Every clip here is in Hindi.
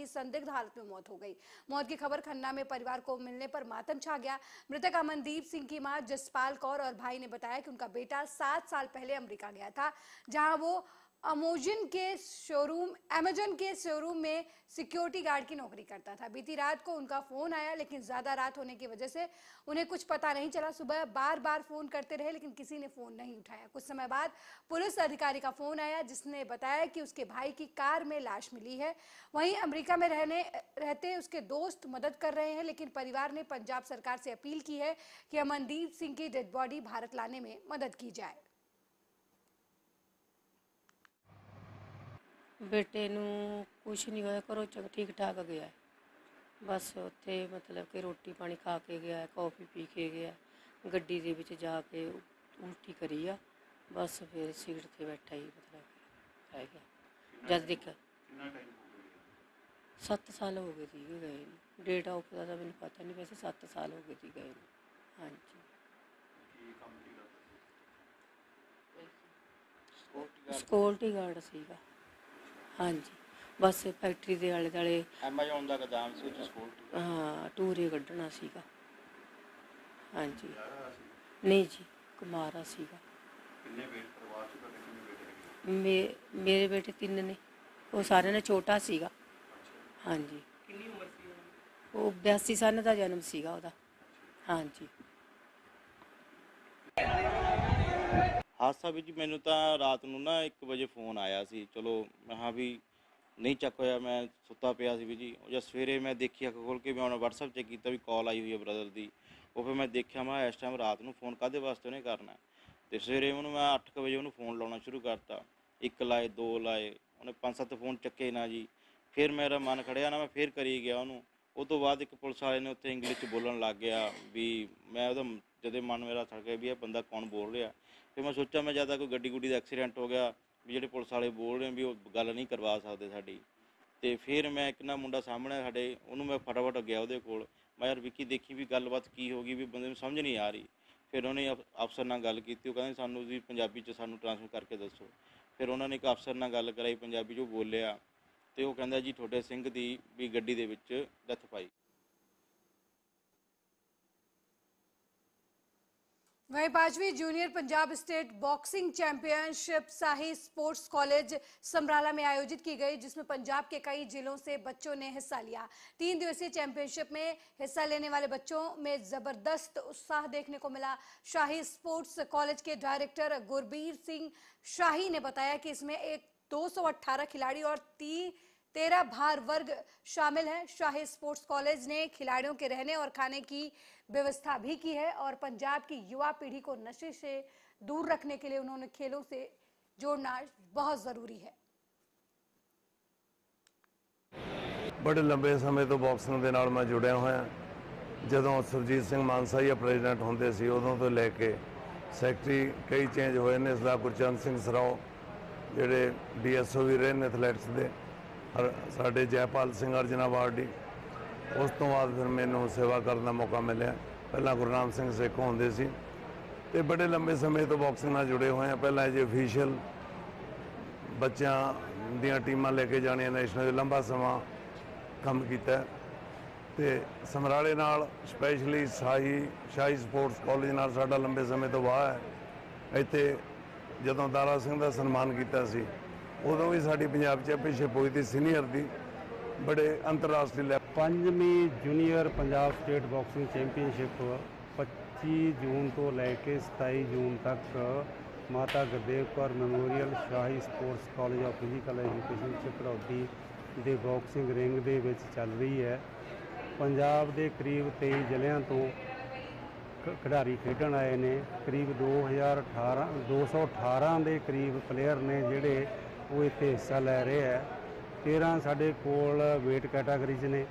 संदिग्ध हालत में मौत हो गई। मौत की खबर खन्ना में परिवार को मिलने पर मातम छा गया। मृतक अमनदीप सिंह की मां जसपाल कौर और भाई ने बताया कि उनका बेटा 7 साल पहले अमेरिका गया था, जहां वो अमेजन के शोरूम में सिक्योरिटी गार्ड की नौकरी करता था। बीती रात को उनका फोन आया, लेकिन ज्यादा रात होने की वजह से उन्हें कुछ पता नहीं चला। सुबह बार बार फोन करते रहे, लेकिन किसी ने फोन नहीं उठाया। कुछ समय बाद पुलिस अधिकारी का फोन आया, जिसने बताया कि उसके भाई की कार में लाश मिली है। वहीं अमेरिका में रहते उसके दोस्त मदद कर रहे हैं, लेकिन परिवार ने पंजाब सरकार से अपील की है कि अमनदीप सिंह की डेड बॉडी भारत लाने में मदद की जाए। बेटे नूं कुछ नहीं होया, घरों ठीक ठाक गया, बस उत्थे मतलब कि रोटी पानी खा के गया, कॉफ़ी पी के गया, गड्डी दे विच जाके उल्टी करी आ, बस फिर सीट ते बैठा ही मतलब रह गया। जद देखा 7 साल हो गए थे गए, डेट ऑफ का मैंने पता नहीं, वैसे 7 साल हो गए थे गए। हाँ जी, सिक्योरिटी गार्ड सीगा। हाँ जी, बस फैक्ट्री के आले दुआले ਐਮਾਜ਼ੋਨ ਦਾ ਗੋਦਾਮ ਸੀ ਉੱਥੇ ਸਿਕਿਉਰਿਟੀ। हाँ टूरे कढ़ना सीगा। हाँ जी, नहीं जी, कुमारा सीगा। ਕਿੰਨੇ ਬੇਟੇ ਪਰਿਵਾਰ ਚ ਤੁਹਾਡੇ, ਕਿੰਨੇ ਬੇਟੇ ਹੈਗੇ? मेरे बेटे 3 ने, वो सारे ने छोटा सीगा। हाँ जी, ਕਿੰਨੀ ਉਮਰ ਸੀ वो 82 सन का जन्म सीगा ਉਹਦਾ। हाँ जी, ਹਾਦਸਾ ਵੀ ਜੀ ਮੈਨੂੰ ਤਾਂ ਰਾਤ ਨੂੰ ਨਾ 1 ਵਜੇ ਫੋਨ ਆਇਆ ਸੀ। ਚਲੋ ਮੈਂ ਹਾਂ ਵੀ ਨਹੀਂ ਚੱਕ ਹੋਇਆ, ਮੈਂ ਸੁੱਤਾ ਪਿਆ ਸੀ ਵੀ ਜੀ। ਜਦ ਸਵੇਰੇ ਮੈਂ ਦੇਖੀ ਅੱਖ ਖੋਲ੍ਹ ਕੇ, ਮੈਂ ਉਹਨਾਂ WhatsApp ਚੈੱਕ ਕੀਤਾ ਵੀ ਕਾਲ ਆਈ ਹੋਈ ਹੈ ਬ੍ਰਦਰ ਦੀ। ਉਹ ਫਿਰ ਮੈਂ ਦੇਖਿਆ, ਮੈਂ ਇਸ ਟਾਈਮ ਰਾਤ ਨੂੰ ਫੋਨ ਕਾਹਦੇ ਵਾਸਤੇ ਉਹਨੇ ਕਰਨਾ। ਅਤੇ ਸਵੇਰੇ ਉਹਨੂੰ ਮੈਂ 8 ਵਜੇ ਉਹਨੂੰ ਫੋਨ ਲਾਉਣਾ ਸ਼ੁਰੂ ਕਰਤਾ। 1 ਲਾਏ, 2 ਲਾਏ, ਉਹਨੇ 5-7 ਫੋਨ ਚੱਕੇ ਨਾ ਜੀ। ਫਿਰ ਮੇਰਾ ਮਨ ਖੜਿਆ ਨਾ, ਮੈਂ ਫਿਰ ਕਰੀ ਗਿਆ ਉਹਨੂੰ। ਉਹ ਤੋਂ ਬਾਅਦ ਇੱਕ ਪੁਲਿਸ ਵਾਲੇ ਨੇ ਉੱਥੇ ਇੰਗਲਿਸ਼ 'ਚ ਬੋਲਣ ਲੱਗ ਗਿਆ ਵੀ, ਮੈਂ ਉਹਦਾ ਜਦੇ ਮਨ ਮੇਰਾ ਸੜ ਗਿਆ ਵੀ ਇਹ ਬੰਦਾ ਕੌਣ ਬੋਲ ਰਿਹਾ। ਫਿਰ ਮੈਂ ਸੋਚਿਆ ਮੈਂ ਜ਼ਿਆਦਾ ਕੋਈ ਗੱਡੀ ਗੁੱਡੀ ਦਾ ਐਕਸੀਡੈਂਟ ਹੋ ਗਿਆ ਵੀ ਜਿਹੜੇ ਪੁਲਿਸ ਵਾਲੇ ਬੋਲ ਰਹੇ ਵੀ ਉਹ ਗੱਲ ਨਹੀਂ ਕਰਵਾ ਸਕਦੇ ਸਾਡੀ। ਅਤੇ ਫਿਰ ਮੈਂ ਇੱਕ ਨਾ ਮੁੰਡਾ ਸਾਹਮਣੇ ਸਾਡੇ, ਉਹਨੂੰ ਮੈਂ ਫਟਾਫਟ ਗਿਆ ਉਹਦੇ ਕੋਲ। ਮੈਂ ਯਾਰ ਵਿੱਕੀ ਦੇਖੀ ਵੀ ਗੱਲਬਾਤ ਕੀ ਹੋ ਗਈ, ਵੀ ਬੰਦੇ ਨੂੰ ਸਮਝ ਨਹੀਂ ਆ ਰਹੀ। ਫਿਰ ਉਹਨੇ ਅਫਸਰ ਨਾਲ ਗੱਲ ਕੀਤੀ, ਉਹ ਕਹਿੰਦੇ ਸਾਨੂੰ ਜੀ ਪੰਜਾਬੀ 'ਚ ਸਾਨੂੰ ਟਰਾਂਸਲੇਟ ਕਰਕੇ ਦੱਸੋ। ਫਿਰ ਉਹਨਾਂ ਨੇ ਇੱਕ ਅਫਸਰ ਨਾਲ ਗੱਲ ਕਰਾਈ ਪੰਜਾਬੀ 'ਚ, ਉਹ ਬੋਲਿਆ ਅਤੇ ਉਹ ਕਹਿੰਦਾ ਜੀ ਤੁਹਾਡੇ ਸਿੰਘ ਦੀ ਵੀ ਗੱਡੀ ਦੇ ਵਿੱਚ ਡੈਥ ਪਾਈ। वहीं 5वीं junior Punjab state boxing championship Shahi sports college Samrala में आयोजित की गई, जिसमें पंजाब के कई जिलों से बच्चों ने हिस्सा लिया। 3 दिवसीय चैंपियनशिप में हिस्सा लेने वाले बच्चों में जबरदस्त उत्साह देखने को मिला। शाही स्पोर्ट्स कॉलेज के डायरेक्टर गुरबीर सिंह शाही ने बताया कि इसमें 218 खिलाड़ी और 13 भार वर्ग शामिल हैं। शाही स्पोर्ट्स कॉलेज ने खिलाड़ियों के रहने और खाने की व्यवस्था भी की है, और पंजाब की युवा पीढ़ी को नशे से दूर रखने के लिए उन्होंने खेलों से जोड़ना बहुत जरूरी है। बड़े लंबे समय तो बॉक्सिंग के नाल मैं जुड़िया होया। जदों सुरजीत सिंह मानसा जी प्रेजिडेंट होंदे सी, उदों तो लैके सैकटरी कई चेंज होए ने। इसदा गुरचंद सिंह सराओ जिहड़े DSO भी रहे ने एथलैटिक्स के, साडे जयपाल सिंह अर्जन अवार्डी। उस तो बाद फिर मैनू सेवा करने का मौका मिले। पहला गुरनाम सिंह सेखों होंदे सी, ते बड़े लंबे समय तो बॉक्सिंग नाल जुड़े हुए हैं। पहला एज ऑफिशियल बच्चों दीयां टीमां लेके जानियां नेशनल, लंबा समा काम किया। तो समराले नाल स्पैशली शाही स्पोर्ट्स कॉलेज नाल साडा लंबे समय तो वाह है। इत्थे जदों दारा सिंह का सन्मान किया सी, उदों भी साडी पंजाब चैंपीयनशिप हुई थी सीनियर की, बड़े अंतरराष्ट्रीय लैवल। 5वीं junior Punjab state boxing championship 25 जून तो लैके 27 जून तक Mata Gurdev Kaur memorial Shahi sports college of physical education Chakdauti के बॉक्सिंग रिंग दे विच चल रही है। पंजाब के करीब 23 जिलों तो खिडारी खेडन आए ने। करीब 218 के करीब प्लेयर ने जिहड़े वो इत्थे हिस्सा लै रहे हैं। 13 साडे कोल वेट कैटागरी च ने,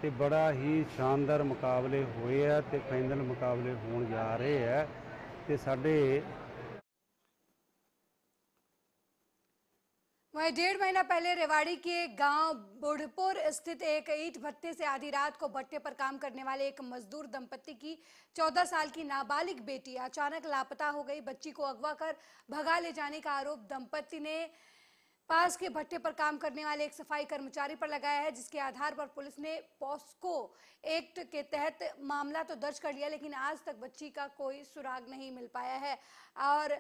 ते बड़ा ही शानदार मुकाबले होए है, ते फाइनल मुकाबले होण जा रहे हैं। ते साडे वहीं 1.5 महीना पहले रेवाड़ी के गांव बुढ़पुर स्थित एक ईंट भट्टे से आधी रात को भट्टे पर काम करने वाले एक मजदूर दंपत्ति की 14 साल की नाबालिग बेटी अचानक लापता हो गई। बच्ची को अगवा कर भगा ले जाने का आरोप दंपत्ति ने पास के भट्टे पर काम करने वाले एक सफाई कर्मचारी पर लगाया है, जिसके आधार पर पुलिस ने पॉस्को एक्ट के तहत मामला तो दर्ज कर लिया, लेकिन आज तक बच्ची का कोई सुराग नहीं मिल पाया है और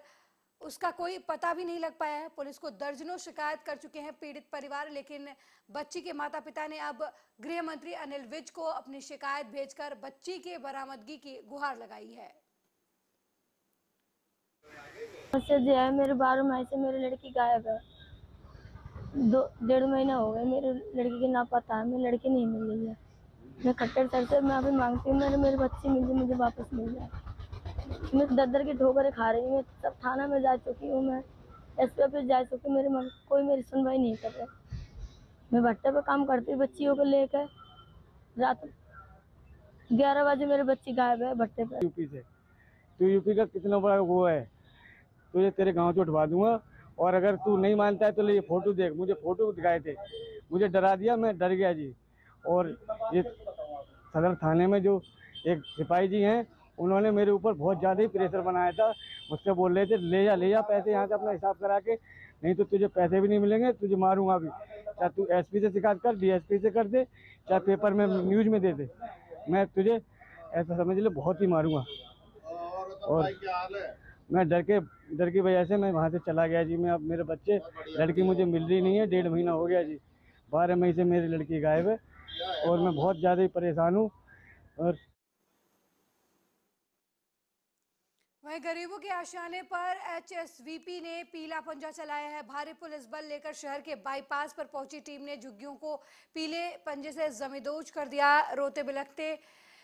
उसका कोई पता भी नहीं लग पाया है। पुलिस को दर्जनों शिकायत कर चुके हैं पीड़ित परिवार, लेकिन बच्ची के माता पिता ने अब गृह मंत्री अनिल विज को अपनी शिकायत भेजकर बच्ची के बरामदगी की गुहार लगाई है। जो है मेरे 12 मई से मेरी लड़की गायब है। 1.5 महीना हो गया मेरी लड़की के ना पता है, मेरी लड़की नहीं मिल रही है। मैं खट्टर सर से मैं अभी मांगती हूँ मेरी बच्ची मुझे वापस मिल जाए। मैं दर की ठोकरें खा रही हूँ। मैं सब थाना में जा चुकी हूँ, मैं एसपी ऑफिस जा चुकी हूँ, कोई मेरी सुनवाई नहीं कर रहा। मैं भट्टे पे काम करती हूँ बच्चियों को लेकर। रात 11 बजे मेरी बच्ची गायब है भट्टे पे। यूपी से तू यूपी का कितना बड़ा वो है, तुझे तेरे गांव से उठवा दूंगा। और अगर तू नहीं मानता है तो ये फोटो देख, मुझे फोटो दिखाए थे, मुझे डरा दिया, मैं डर गया जी। और ये सदर थाने में जो एक सिपाही जी हैं, उन्होंने मेरे ऊपर बहुत ज़्यादा ही प्रेशर बनाया था। मुझसे बोल रहे थे ले जा पैसे यहाँ से अपना हिसाब करा के, नहीं तो तुझे पैसे भी नहीं मिलेंगे, तुझे मारूंगा भी। चाहे तू एसपी से शिकायत कर, डीएसपी से कर दे, चाहे पेपर में न्यूज़ में दे दे, मैं तुझे ऐसा समझ ले बहुत ही मारूंगा। और मैं डर की वजह से मैं वहाँ से चला गया जी। मैं अब मेरे बच्चे, लड़की मुझे मिल रही नहीं है, 1.5 महीना हो गया जी। 12 मई से मेरी लड़की गायब है और मैं बहुत ज़्यादा ही परेशान हूँ। और वहीं गरीबों के आशियाने पर एचएसवीपी ने पीला पंजा चलाया है। भारी पुलिस बल लेकर शहर के बाईपास पर पहुंची टीम ने झुग्गियों को पीले पंजे से जमींदोज कर दिया। रोते बिलखते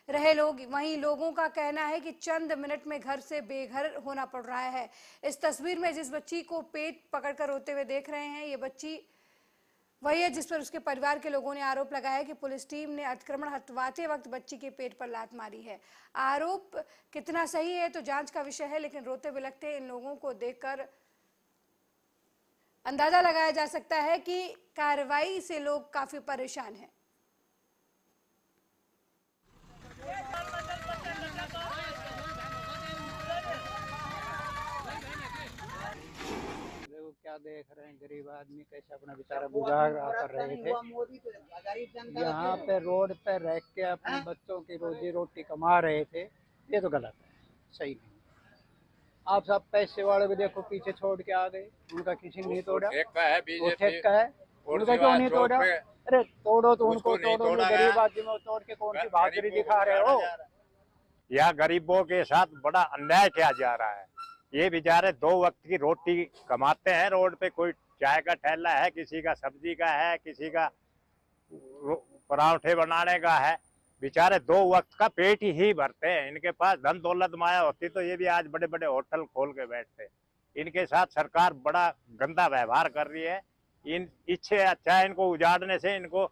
रहे लोग। वहीं लोगों का कहना है कि चंद मिनट में घर से बेघर होना पड़ रहा है। इस तस्वीर में जिस बच्ची को पेट पकड़कर रोते हुए देख रहे हैं, ये बच्ची वही है जिस पर उसके परिवार के लोगों ने आरोप लगाया कि पुलिस टीम ने अतिक्रमण हटवाते वक्त बच्ची के पेट पर लात मारी है। आरोप कितना सही है तो जांच का विषय है, लेकिन रोते बिलखते इन लोगों को देखकर अंदाजा लगाया जा सकता है कि कार्रवाई से लोग काफी परेशान हैं। क्या देख रहे हैं, गरीब आदमी कैसे अपना बेचारा गुजारा कर रहे थे। यहाँ पे रोड पे रह के अपने बच्चों की रोजी रोटी कमा रहे थे, ये तो गलत है, सही नहीं। आप सब पैसे वाले भी देखो पीछे छोड़ के आ गए, उनका किसी ने नहीं तोड़ा। वो ठेका है, उनका क्यों नहीं तोड़ा? अरे तोड़ो तो उनको तोड़ो, गरीब आदमी को तोड़ के कौन सी बहादुरी दिखा रहे हो? यहाँ गरीबों के साथ बड़ा अन्याय किया जा रहा है। ये बेचारे 2 वक्त की रोटी कमाते हैं, रोड पे कोई चाय का ठेला है, किसी का सब्जी का है, किसी का पराठे बनाने का है। बेचारे 2 वक्त का पेट ही भरते हैं। इनके पास धन दौलत माया होती तो ये भी आज बड़े बड़े होटल खोल के बैठते। इनके साथ सरकार बड़ा गंदा व्यवहार कर रही है। इससे अच्छा है इनको उजाड़ने से इनको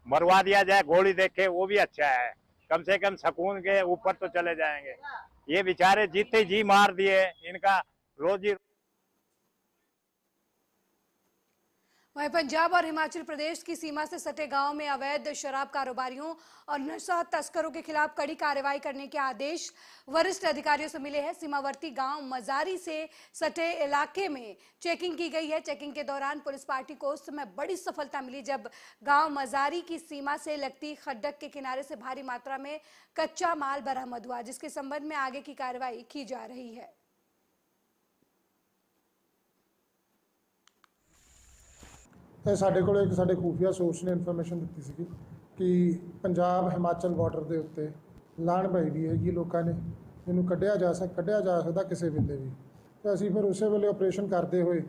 मरवा दिया जाए, गोली देके, वो भी अच्छा है। कम से कम सुकून के ऊपर तो चले जाएंगे। ये बेचारे जीते जी मार दिए, इनका रोजी। वहीं पंजाब और हिमाचल प्रदेश की सीमा से सटे गांव में अवैध शराब कारोबारियों और नशा तस्करों के खिलाफ कड़ी कार्रवाई करने के आदेश वरिष्ठ अधिकारियों से मिले हैं। सीमावर्ती गांव मजारी से सटे इलाके में चेकिंग की गई है। चेकिंग के दौरान पुलिस पार्टी को उस समय बड़ी सफलता मिली जब गांव मजारी की सीमा से लगती खड्डक के किनारे से भारी मात्रा में कच्चा माल बरामद हुआ, जिसके संबंध में आगे की कार्रवाई की जा रही है। ਸਾਡੇ ਕੋਲ ਇੱਕ ਸਾਡੇ ਖੂਫੀਆ ਸੋਰਸ ਨੇ ਇਨਫੋਰਮੇਸ਼ਨ ਦਿੱਤੀ ਸੀ ਕਿ ਪੰਜਾਬ ਹਿਮਾਚਲ ਬਾਰਡਰ ਦੇ ਉੱਤੇ ਲਾਣ ਪਈ ਵੀ ਹੈਗੀ ਲੋਕਾਂ ਨੇ, ਇਹਨੂੰ ਕੱਢਿਆ ਜਾ ਸਕਦਾ ਕਿਸੇ ਵੇਲੇ ਵੀ। ਤੇ ਅਸੀਂ ਫਿਰ ਉਸੇ ਵੇਲੇ ਆਪਰੇਸ਼ਨ ਕਰਦੇ ਹੋਏ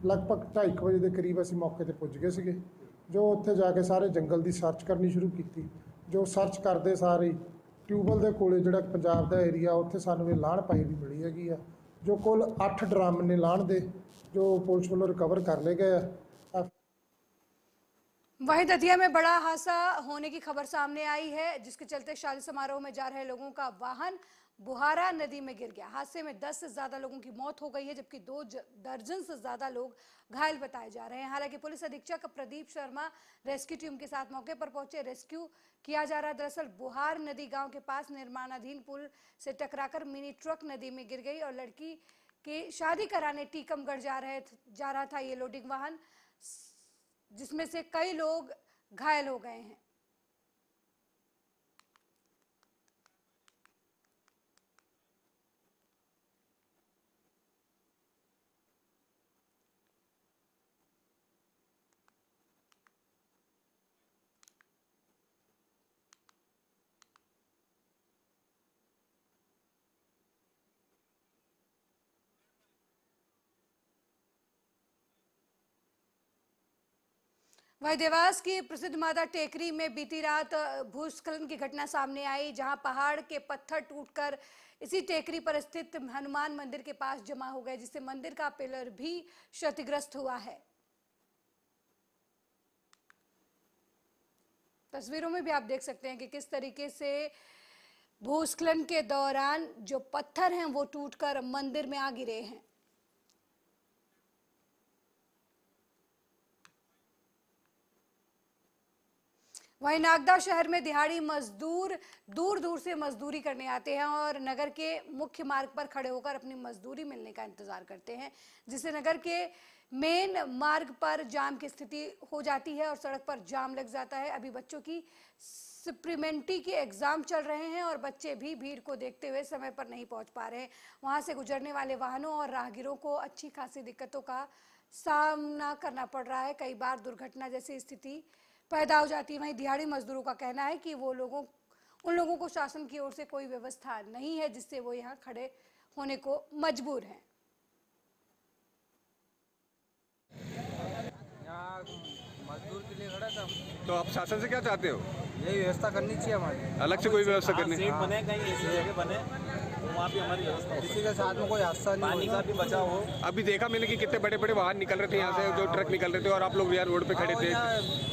ਲਗਭਗ 2:30 ਵਜੇ ਦੇ ਕਰੀਬ ਅਸੀਂ ਮੌਕੇ ਤੇ ਪੁੱਜ ਗਏ ਸੀਗੇ, ਜੋ ਉੱਥੇ ਜਾ ਕੇ ਸਾਰੇ ਜੰਗਲ ਦੀ ਸਰਚ ਕਰਨੀ ਸ਼ੁਰੂ ਕੀਤੀ। ਜੋ ਸਰਚ ਕਰਦੇ ਸਾਰੇ ਟਿਊਬਲ ਦੇ ਕੋਲੇ ਜਿਹੜਾ ਪੰਜਾਬ ਦਾ ਏਰੀਆ, ਉੱਥੇ ਸਾਨੂੰ ਇਹ ਲਾਣ ਪਾਈ ਵੀ ਮਿਲੀ ਹੈਗੀ ਆ, ਜੋ ਕੁੱਲ 8 ਡਰਮ ਨੇ ਲਾਣ ਦੇ, ਜੋ ਪੁਲਿਸ ਵੱਲੋਂ ਰਿਕਵਰ ਕਰ ਲਏ ਗਏ ਆ। वहीं दतिया में बड़ा हादसा होने की खबर सामने आई है, जिसके चलते शादी समारोह में जा रहे लोगों का वाहन बुहारा नदी में गिर गया। हादसे में 10 से ज्यादा लोगों की मौत हो गई है, जबकि 2 दर्जन से ज्यादा लोग घायल बताए जा रहे हैं। हालांकि पुलिस अधीक्षक प्रदीप शर्मा रेस्क्यू टीम के साथ मौके पर पहुंचे, रेस्क्यू किया जा रहा है। दरअसल बुहार नदी गांव के पास निर्माणाधीन पुल से टकराकर मिनी ट्रक नदी में गिर गई और लड़की की शादी कराने टीकमगढ़ जा रहा था ये लोडिंग वाहन। जिसमें से कई लोग घायल हो गए हैं। वहीं देवास की प्रसिद्ध माता टेकरी में बीती रात भूस्खलन की घटना सामने आई, जहां पहाड़ के पत्थर टूटकर इसी टेकरी पर स्थित हनुमान मंदिर के पास जमा हो गए, जिससे मंदिर का पिलर भी क्षतिग्रस्त हुआ है। तस्वीरों में भी आप देख सकते हैं कि किस तरीके से भूस्खलन के दौरान जो पत्थर हैं वो टूटकर मंदिर में आ गिरे हैं। वहीं नागदा शहर में दिहाड़ी मजदूर दूर दूर से मजदूरी करने आते हैं और नगर के मुख्य मार्ग पर खड़े होकर अपनी मजदूरी मिलने का इंतजार करते हैं, जिससे नगर के मेन मार्ग पर जाम की स्थिति हो जाती है और सड़क पर जाम लग जाता है। अभी बच्चों की सप्लीमेंट्री के एग्जाम चल रहे हैं और बच्चे भी भीड़ को देखते हुए समय पर नहीं पहुंच पा रहे हैं। वहां से गुजरने वाले वाहनों और राहगीरों को अच्छी खासी दिक्कतों का सामना करना पड़ रहा है। कई बार दुर्घटना जैसी स्थिति पैदा हो जाती है। वहीं दिहाड़ी मजदूरों का कहना है कि उन लोगों को शासन की ओर से कोई व्यवस्था नहीं है, जिससे वो यहाँ खड़े होने को मजबूर हैं। यहाँ मजदूर के लिए खड़ा था। तो आप शासन से क्या चाहते हो? यही व्यवस्था करनी चाहिए हमारी, अलग से कोई व्यवस्था करनी है। बने कहीं ऐसी जगह बने वहाँ भी हमारी व्यवस्था हो, किसी के साथ में कोई हादसा नहीं, पानी का भी बचाव हो। अभी देखा मैंने कि कितने बड़े बड़े वाहन निकल रहे थे यहाँ से, जो ट्रक निकल रहे थे और आप लोग यहाँ रोड पे खड़े थे।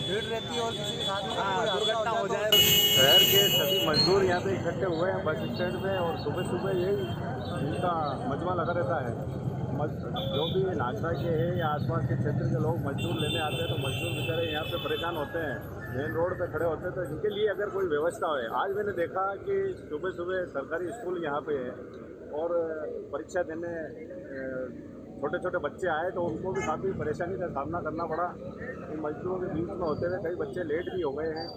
भीड़ रहती है और किसी के साथ में दुर्घटना हो जाए। शहर के सभी मजदूर यहाँ पे इकट्ठे हुए हैं बस स्टैंड में और सुबह सुबह यही इनका मजमा लगा रहता है। जो भी नागदा के है या आसपास के क्षेत्र के लोग मजदूर लेने आते हैं तो मजदूर बेचारे यहाँ पे परेशान होते हैं, मेन रोड पे खड़े होते हैं। तो इनके लिए अगर कोई व्यवस्था हो। आज मैंने देखा कि सुबह सुबह सरकारी स्कूल यहाँ पे है और परीक्षा देने छोटे छोटे बच्चे आए तो उनको भी काफ़ी परेशानी का सामना करना पड़ा। इन मजदूरों के बीच में होते हुए कई बच्चे लेट भी हो गए हैं।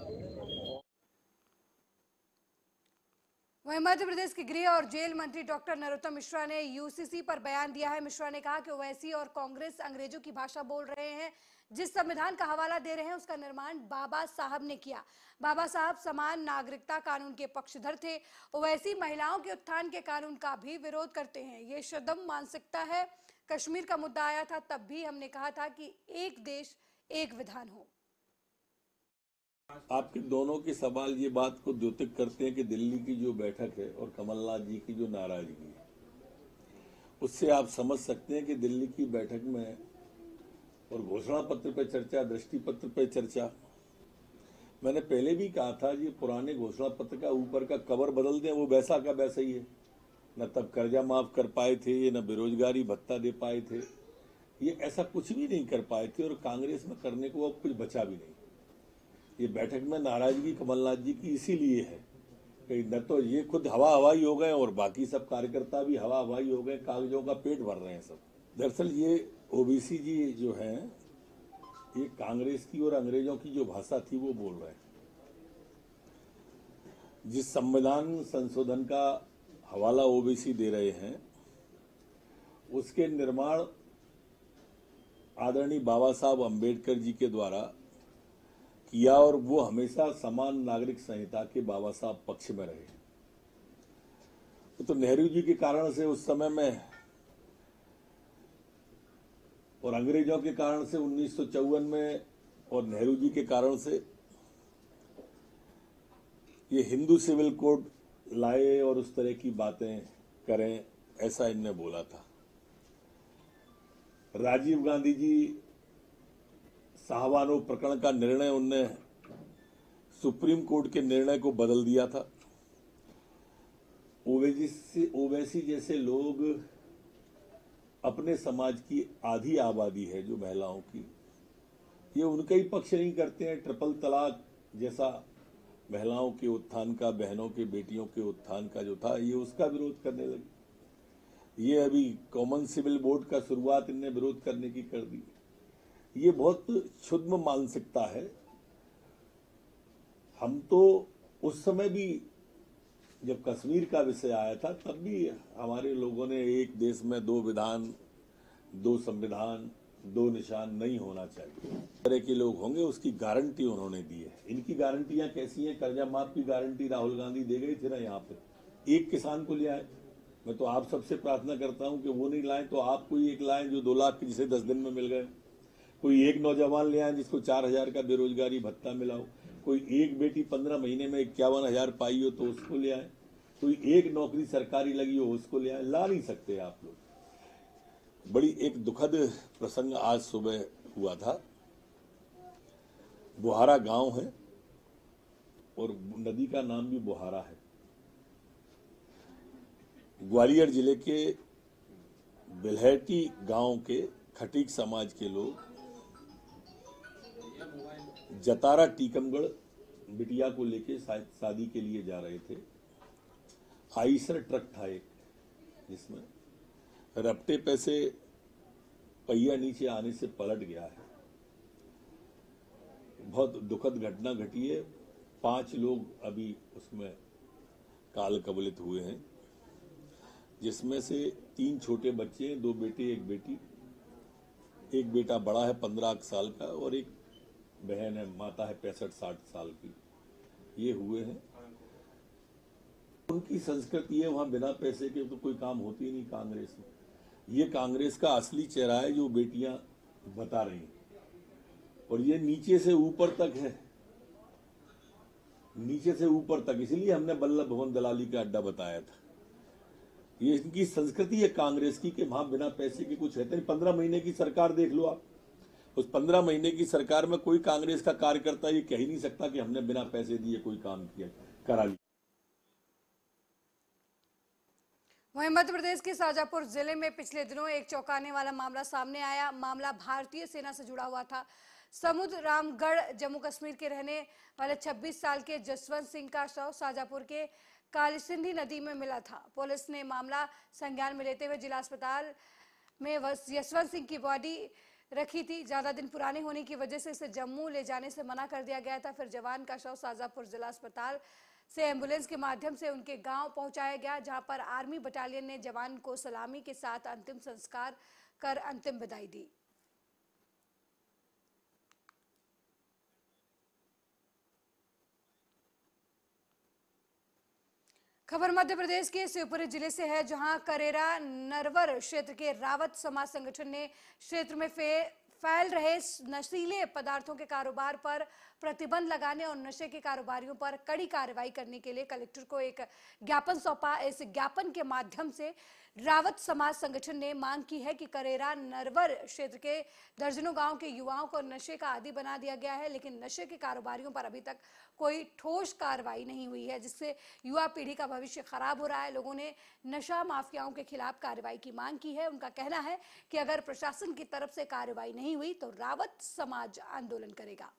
वहीं मध्य प्रदेश के गृह और जेल मंत्री डॉक्टर नरोत्तम मिश्रा ने यूसीसी पर बयान दिया है। मिश्रा ने कहा कि ओवैसी और कांग्रेस अंग्रेजों की भाषा बोल रहे हैं। जिस संविधान का हवाला दे रहे हैं उसका निर्माण बाबा साहब ने किया। बाबा साहब समान नागरिकता कानून के पक्षधर थे। ओवैसी महिलाओं के उत्थान के कानून का भी विरोध करते हैं। ये शदम मानसिकता है। कश्मीर का मुद्दा आया था तब भी हमने कहा था कि एक देश एक विधान हो। आपके दोनों के सवाल ये बात को द्योतित करते हैं कि दिल्ली की जो बैठक है और कमलनाथ जी की जो नाराजगी है, उससे आप समझ सकते हैं कि दिल्ली की बैठक में और घोषणा पत्र पर चर्चा, दृष्टि पत्र पर चर्चा। मैंने पहले भी कहा था ये पुराने घोषणा पत्र का ऊपर का कवर बदल दें, वो वैसा का वैसा ही है। न तब कर्जा माफ कर पाए थे, न बेरोजगारी भत्ता दे पाए थे, ये ऐसा कुछ भी नहीं कर पाए थे और कांग्रेस में करने को अब कुछ बचा भी नहीं। ये बैठक में नाराजगी कमलनाथ जी की इसीलिए है कि न तो ये खुद हवा हवाई हो गए और बाकी सब कार्यकर्ता भी हवा हवाई हो गए, कागजों का पेट भर रहे हैं सब। दरअसल ये ओबीसी जी जो हैं ये कांग्रेस की और अंग्रेजों की जो भाषा थी वो बोल रहे हैं। जिस संविधान संशोधन का हवाला ओबीसी दे रहे हैं उसके निर्माण आदरणीय बाबा साहब अम्बेडकर जी के द्वारा किया और वो हमेशा समान नागरिक संहिता के बाबा साहब पक्ष में रहे। तो नेहरू जी के कारण से उस समय में और अंग्रेजों के कारण से 1954 में और नेहरू जी के कारण से ये हिंदू सिविल कोड लाए और उस तरह की बातें करें, ऐसा इनने बोला था। राजीव गांधी जी साहबानो प्रकरण का निर्णय उनने सुप्रीम कोर्ट के निर्णय को बदल दिया था। ओवैसी जैसे लोग अपने समाज की आधी आबादी है जो महिलाओं की, ये उनका ही पक्ष नहीं करते हैं। ट्रिपल तलाक जैसा महिलाओं के उत्थान का, बहनों के बेटियों के उत्थान का जो था, ये उसका विरोध करने लगे। ये अभी कॉमन सिविल बोर्ड का शुरुआत इनने विरोध करने की कर दी। ये बहुत क्षुद्र मानसिकता है। हम तो उस समय भी जब कश्मीर का विषय आया था तब भी हमारे लोगों ने एक देश में 2 विधान, 2 संविधान, 2 निशान नहीं होना चाहिए, तरह के लोग होंगे उसकी गारंटी उन्होंने दी है। इनकी गारंटियां कैसी हैं? कर्जा माफ की गारंटी राहुल गांधी दे गए थे ना यहाँ पे, एक किसान को ले आए। मैं तो आप सबसे प्रार्थना करता हूं कि वो नहीं लाएं तो आप कोई एक लाएं जो 2 लाख जिसे 10 दिन में मिल गए। कोई एक नौजवान ले आए जिसको 4000 का बेरोजगारी भत्ता मिला हो। कोई एक बेटी 15 महीने में 51,000 पाई हो तो उसको ले आए। कोई एक नौकरी सरकारी लगी हो उसको ले आए। ला नहीं सकते आप लोग। बड़ी एक दुखद प्रसंग आज सुबह हुआ था। बुहारा गांव है और नदी का नाम भी बुहारा है। ग्वालियर जिले के बिल्हैटी गांव के खटीक समाज के लोग जतारा टीकमगढ़ बिटिया को लेके शादी के लिए जा रहे थे। आईसर ट्रक था एक, जिसमें रपटे पैसे पहिया नीचे आने से पलट गया है। बहुत दुखद घटना घटी है। 5 लोग अभी उसमें काल कबलित हुए हैं, जिसमें से 3 छोटे बच्चे हैं, 2 बेटे 1 बेटी। एक बेटा बड़ा है 15 साल का और एक बहन है, माता है 65-60 साल की। ये हुए हैं। उनकी संस्कृति है वहां बिना पैसे के तो कोई काम होती ही नहीं कांग्रेस में। ये कांग्रेस का असली चेहरा है जो बेटियां बता रही हैं, और ये नीचे से ऊपर तक है, नीचे से ऊपर तक। इसलिए हमने वल्लभ भवन दलाली का अड्डा बताया था। ये इनकी संस्कृति है कांग्रेस की कि वहां बिना पैसे के कुछ रहते नहीं। 15 महीने की सरकार देख लो आप। उस 15 महीने की सरकार में कोई कांग्रेस का कार्यकर्ता ये कह ही नहीं सकता कि हमने बिना पैसे दिए कोई काम किया, करा लिया। वहीं मध्य प्रदेश के शाजापुर जिले में पिछले दिनों एक चौंकाने वाला मामला सामने आया। मामला भारतीय सेना से जुड़ा हुआ था। समुद्र रामगढ़ जम्मू कश्मीर के रहने वाले 26 साल के जसवंत सिंह का शव शाजापुर के कालीसिंधी नदी में मिला था। पुलिस ने मामला संज्ञान में लेते हुए जिला अस्पताल में यशवंत सिंह की बॉडी रखी थी। ज्यादा दिन पुराने होने की वजह से इसे जम्मू ले जाने से मना कर दिया गया था। फिर जवान का शव शाजापुर जिला अस्पताल से एम्बुलेंस के माध्यम से उनके गांव पहुंचाया गया, जहां पर आर्मी बटालियन ने जवान को सलामी के साथ अंतिम संस्कार कर अंतिम विदाई दी। खबर मध्य प्रदेश के शिवपुरी जिले से है, जहां करेरा नरवर क्षेत्र के रावत समाज संगठन ने क्षेत्र में फैल रहे नशीले पदार्थों के कारोबार पर प्रतिबंध लगाने और नशे के कारोबारियों पर कड़ी कार्रवाई करने के लिए कलेक्टर को एक ज्ञापन सौंपा। इस ज्ञापन के माध्यम से रावत समाज संगठन ने मांग की है कि करेरा नरवर क्षेत्र के दर्जनों गांव के युवाओं को नशे का आदी बना दिया गया है, लेकिन नशे के कारोबारियों पर अभी तक कोई ठोस कार्रवाई नहीं हुई है, जिससे युवा पीढ़ी का भविष्य खराब हो रहा है। लोगों ने नशा माफियाओं के खिलाफ कार्रवाई की मांग की है। उनका कहना है कि अगर प्रशासन की तरफ से कार्रवाई नहीं हुई तो रावत समाज आंदोलन करेगा।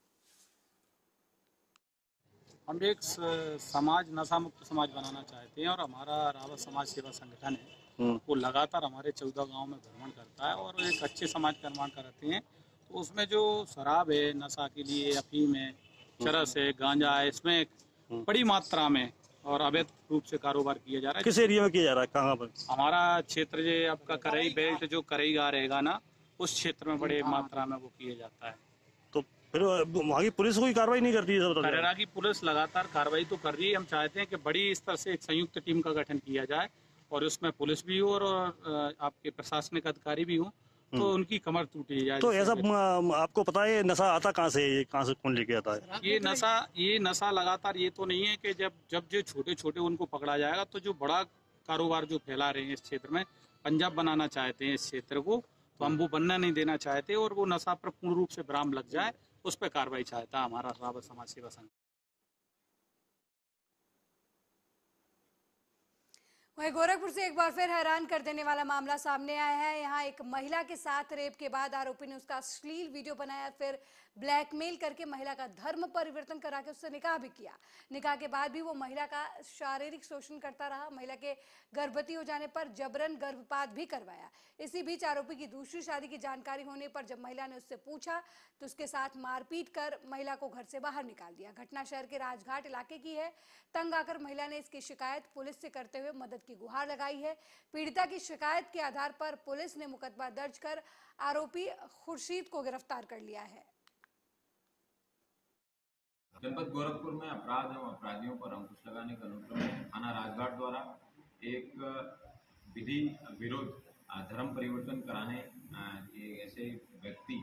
हम एक समाज नशा मुक्त समाज बनाना चाहते हैं और हमारा रावत समाज सेवा संगठन है वो लगातार हमारे 14 गांव में भ्रमण करता है और एक अच्छे समाज का निर्माण कराते हैं। तो उसमें जो शराब है, नशा के लिए अफीम है, चरस है, गांजा है, इसमें बड़ी मात्रा में और अवैध रूप से कारोबार किया जा रहा है। किस एरिया में किया जा रहा है, कहाँ पर? हमारा क्षेत्र जो आपका करई बेल्ट जो करई गा रहेगा ना, उस क्षेत्र में बड़े मात्रा में वो किया जाता है। तो फिर वहाँ की पुलिस कोई कार्रवाई नहीं करती है? करेरा की पुलिस लगातार कार्रवाई तो कर रही है। हम चाहते हैं कि बड़ी स्तर से एक संयुक्त टीम का गठन किया जाए और उसमें पुलिस भी हो और आपके प्रशासनिक अधिकारी भी हो, तो उनकी कमर टूटी जाए। तो ऐसा आपको पता है नशा आता कहाँ से, कहाँ से कौन लेके आता है? ये नशा लगातार, ये तो नहीं है कि जब जो छोटे छोटे उनको पकड़ा जाएगा तो जो बड़ा कारोबार जो फैला रहे हैं इस क्षेत्र में, पंजाब बनाना चाहते हैं इस क्षेत्र को, तो हम वो बनना नहीं देना चाहते और वो नशा पर पूर्ण रूप से विराम लग जाए, उस पर कार्रवाई चाहता है हमारा रावत समाज सेवा संघ। वहीं गोरखपुर से एक बार फिर हैरान कर देने वाला मामला सामने आया है। यहाँ एक महिला के साथ रेप के बाद आरोपी ने उसका अश्लील वीडियो बनाया, फिर ब्लैकमेल करके महिला का धर्म परिवर्तन करा के उससे निकाह भी किया। निकाह के बाद भी वो महिला का शारीरिक शोषण करता रहा। महिला के गर्भवती हो जाने पर जबरन गर्भपात भी करवाया। इसी बीच आरोपी की दूसरी शादी की जानकारी होने पर जब महिला ने उससे पूछा तो उसके साथ मारपीट कर महिला को घर से बाहर निकाल दिया। घटना शहर के राजघाट इलाके की है। तंग आकर महिला ने इसकी शिकायत पुलिस से करते हुए मदद की गुहार लगाई है। पीड़िता की शिकायत के आधार पर पुलिस ने मुकदमा दर्ज कर आरोपी खुर्शीद को गिरफ्तार कर लिया है। जनपद गोरखपुर में अपराध एवं अपराधियों पर अंकुश लगाने के अनुक्रम में थाना राजघाट द्वारा एक विधि विरोध धर्म परिवर्तन कराने एक ऐसे व्यक्ति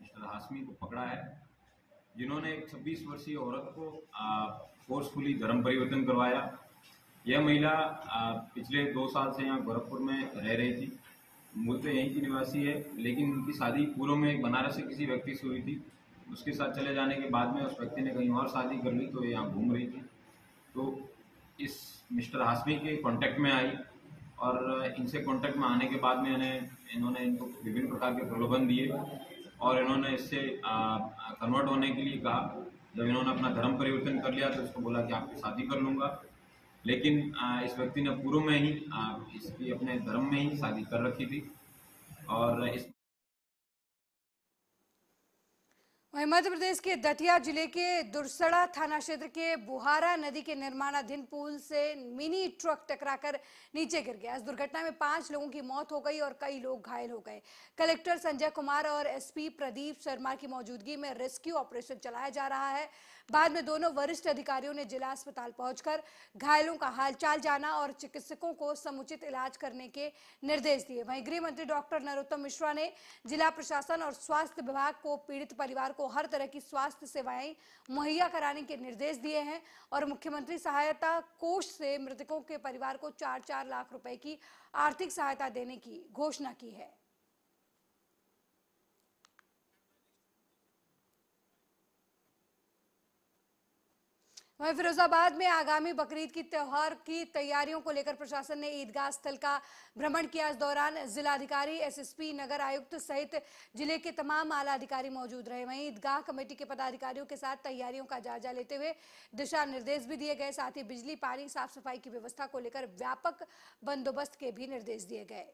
मिस्टर हाशमी को पकड़ा है, जिन्होंने एक 26 वर्षीय औरत को फोर्सफुली धर्म परिवर्तन करवाया। यह महिला पिछले 2 साल से यहाँ गोरखपुर में रह रही थी। मूलतः यहीं की निवासी है, लेकिन उनकी शादी पूर्व में एक बनारस से किसी व्यक्ति से हुई थी। उसके साथ चले जाने के बाद में उस व्यक्ति ने कहीं और शादी कर ली, तो ये यहाँ घूम रही थी। तो इस मिस्टर हाशमी के कांटेक्ट में आई और इनसे कांटेक्ट में आने के बाद में इन्होंने इनको विभिन्न प्रकार के प्रलोभन दिए और इन्होंने इससे कन्वर्ट होने के लिए कहा। जब इन्होंने अपना धर्म परिवर्तन कर लिया तो इसको बोला कि आपकी शादी कर लूँगा, लेकिन इस व्यक्ति ने पूर्व में ही इसकी अपने धर्म में ही शादी कर रखी थी। और इस वहीं मध्य प्रदेश के दतिया जिले के दुरसड़ा थाना क्षेत्र के बुहारा नदी के निर्माणाधीन पुल से मिनी ट्रक टकराकर नीचे गिर गया। इस दुर्घटना में 5 लोगों की मौत हो गई और कई लोग घायल हो गए। कलेक्टर संजय कुमार और एसपी प्रदीप शर्मा की मौजूदगी में रेस्क्यू ऑपरेशन चलाया जा रहा है। बाद में दोनों वरिष्ठ अधिकारियों ने जिला अस्पताल पहुंचकर घायलों का हालचाल जाना और चिकित्सकों को समुचित इलाज करने के निर्देश दिए। वहीं गृह मंत्री डॉक्टर नरोत्तम मिश्रा ने जिला प्रशासन और स्वास्थ्य विभाग को पीड़ित परिवार को हर तरह की स्वास्थ्य सेवाएं मुहैया कराने के निर्देश दिए हैं और मुख्यमंत्री सहायता कोष से मृतकों के परिवार को 4-4 लाख रुपए की आर्थिक सहायता देने की घोषणा की है। वहीं फिरोजाबाद में आगामी बकरीद की त्योहार की तैयारियों को लेकर प्रशासन ने ईदगाह स्थल का भ्रमण किया। इस दौरान जिलाधिकारी, एसएसपी, नगर आयुक्त सहित जिले के तमाम आला अधिकारी मौजूद रहे। वहीं ईदगाह कमेटी के पदाधिकारियों के साथ तैयारियों का जायजा लेते हुए दिशा निर्देश भी दिए गए। साथ ही बिजली, पानी, साफ सफाई की व्यवस्था को लेकर व्यापक बंदोबस्त के भी निर्देश दिए गए।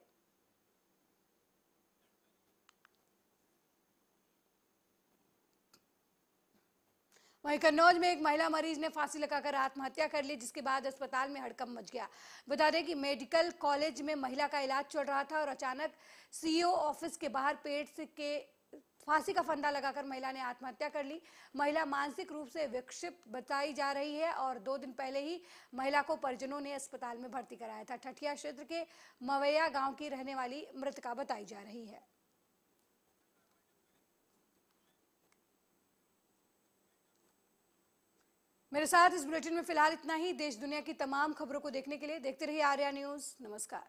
वहीं कन्नौज में एक महिला मरीज ने फांसी लगाकर आत्महत्या कर ली, जिसके बाद अस्पताल में हड़कंप मच गया। बता दें कि मेडिकल कॉलेज में महिला का इलाज चल रहा था और अचानक सीईओ ऑफिस के बाहर पेड़ से के फांसी का फंदा लगाकर महिला ने आत्महत्या कर ली। महिला मानसिक रूप से विक्षिप्त बताई जा रही है और 2 दिन पहले ही महिला को परिजनों ने अस्पताल में भर्ती कराया था। ठठिया क्षेत्र के मवैया गाँव की रहने वाली मृतका बताई जा रही है। मेरे साथ इस बुलेटिन में फिलहाल इतना ही। देश दुनिया की तमाम खबरों को देखने के लिए देखते रहिए आर्या न्यूज़। नमस्कार।